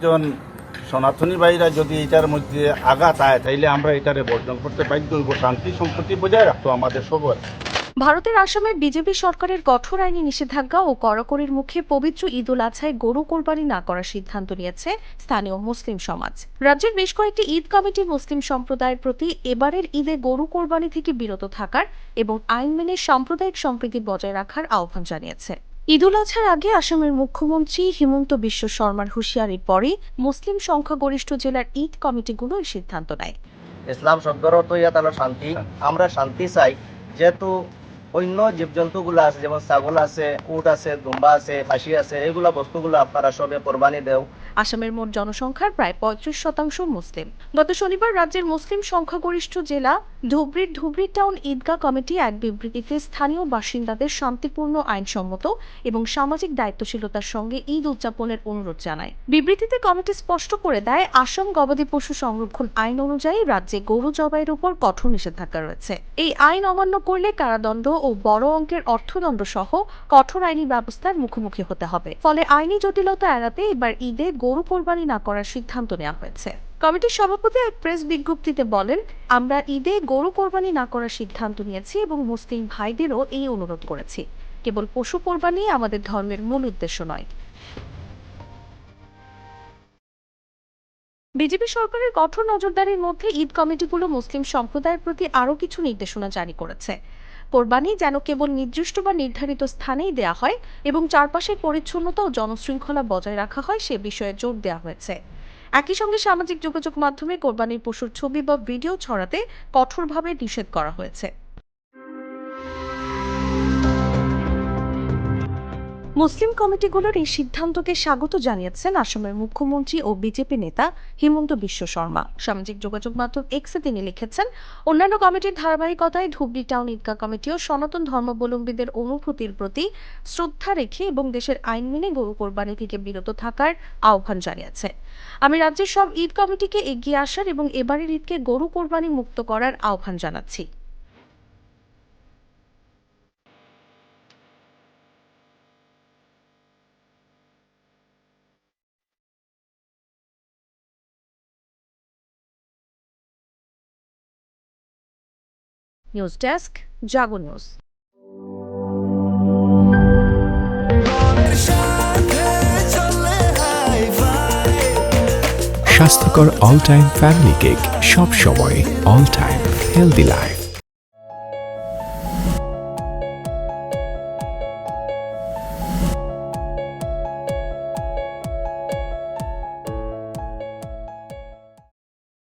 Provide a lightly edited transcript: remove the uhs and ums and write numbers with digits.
একজন সনাতনী ভাইরা যদি এটার মধ্যে আঘাত আয় তাইলে আমরা এটারে বর্জন করতে বাধ্য হইব। শান্তি সম্প্রীতি বজায় রাখতো আমাদের সবার। ভারতের আসামে বিজেপি সরকারের কঠোর আইনি নিষেধাজ্ঞা ও কড়াকড়ির মুখে পবিত্র ঈদ উল আজহায় গরু কোরবানি না করার সিদ্ধান্ত নিয়েছে স্থানীয় মুসলিম সমাজ। রাজ্যের বেশ কয়েকটি ঈদ কমিটি মুসলিম সম্প্রদায়ের প্রতি এবারের ঈদে গরু কোরবানি থেকে বিরত থাকার এবং আইন মেনে সাম্প্রদায়িক সম্প্রীতি বজায় রাখার আহ্বান জানিয়েছে। ঈদ উল আজহার আগে আসামের মুখ্যমন্ত্রী হিমন্ত বিশ্ব শর্মার হুঁশিয়ারির পরই মুসলিম সংখ্যাগরিষ্ঠ জেলার ঈদ কমিটিগুলো এই সিদ্ধান্ত নেয়। ইসলাম শব্দের অর্থ ইয়াত হলো শান্তি। আমরা শান্তি চাই, যেহেতু অন্য জীবজন্তুগুলো আছে, যেমন ছাগল আছে, উট আছে, দুম্বা আছে, খাসি আছে, এগুলা বস্তুগুলো আপনারা সবে কোরবানি দেও। আসামের মোট জনসংখ্যার প্রায় ৩৫% মুসলিম। গত শনিবার রাজ্যের মুসলিম সংখ্যাগরিষ্ঠ জেলা ধুবড়ীর ধুবড়ী টাউন ঈদগাহ কমিটি এক বিবৃতিতে স্থানীয় বাসিন্দাদের শান্তিপূর্ণ, আইনসম্মত এবং সামাজিক দায়িত্বশীলতার সঙ্গে ঈদ উদযাপনের অনুরোধ জানায়। বিবৃতিতে কমিটি স্পষ্ট করে দেয়, আসাম গবাদি পশু সংরক্ষণ আইন অনুযায়ী রাজ্যে গরু জবাইয়ের উপর কঠোর নিষেধাজ্ঞা রয়েছে। এই আইন অমান্য করলে কারাদণ্ড ও বড় অঙ্কের অর্থদণ্ড সহ কঠোর আইনি ব্যবস্থার মুখোমুখি হতে হবে। ফলে আইনি জটিলতা এড়াতে এবার ঈদে গরু কোরবানি না করার সিদ্ধান্ত নেওয়া হয়েছে। কমিটির সভাপতি এক প্রেস বিজ্ঞপ্তিতে বলেন, আমরা ঈদে গরু কোরবানি না করার সিদ্ধান্ত নিয়েছি এবং মুসলিম ভাইদেরও এই অনুরোধ করেছি। কেবল পশু কোরবানি আমাদের ধর্মের মূল উদ্দেশ্য নয়। বিজেপি সরকারের কঠোর নজরদারির মধ্যে ঈদ কমিটিগুলো মুসলিম সম্প্রদায়ের প্রতি আরও কিছু নির্দেশনা জারি করেছে। কোরবানি যেন কেবল নির্দিষ্ট বা নির্ধারিত স্থানেই দেয়া হয় এবং চারপাশের পরিচ্ছন্নতা ও জনশৃঙ্খলা বজায় রাখা হয় সে বিষয়ে জোর দেওয়া হয়েছে। একই সঙ্গে সামাজিক যোগাযোগ মাধ্যমে কোরবানির পশুর ছবি বা ভিডিও ছড়াতে কঠোরভাবে নিষেধ করা হয়েছে। মুসলিম কমিটিগুলোর এই সিদ্ধান্তকে স্বাগত জানিয়েছেন আসামের মুখ্যমন্ত্রী ও বিজেপি নেতা হিমন্ত বিশ্ব শর্মা। সামাজিক যোগাযোগ মাধ্যম এক্সে তিনি লিখেছেন, অন্যান্য কমিটির ধারাবাহিকতায় ধুবড়ী টাউন ঈদগাহ কমিটিও সনাতন ধর্মাবলম্বীদের অনুভূতির প্রতি শ্রদ্ধা রেখে এবং দেশের আইন মেনে গরু কোরবানি থেকে বিরত থাকার আহ্বান জানিয়েছে। আমি রাজ্যের সব ঈদ কমিটিকে এগিয়ে আসার এবং এবারের ঈদকে গরু কোরবানি মুক্ত করার আহ্বান জানাচ্ছি। নিউজ ডেস্ক, জাগো নিউজ। স্বাস্থ্যকর অল টাইম ফ্যামিলি কেক, সব সময় অল টাইম হেলদি লাইফ।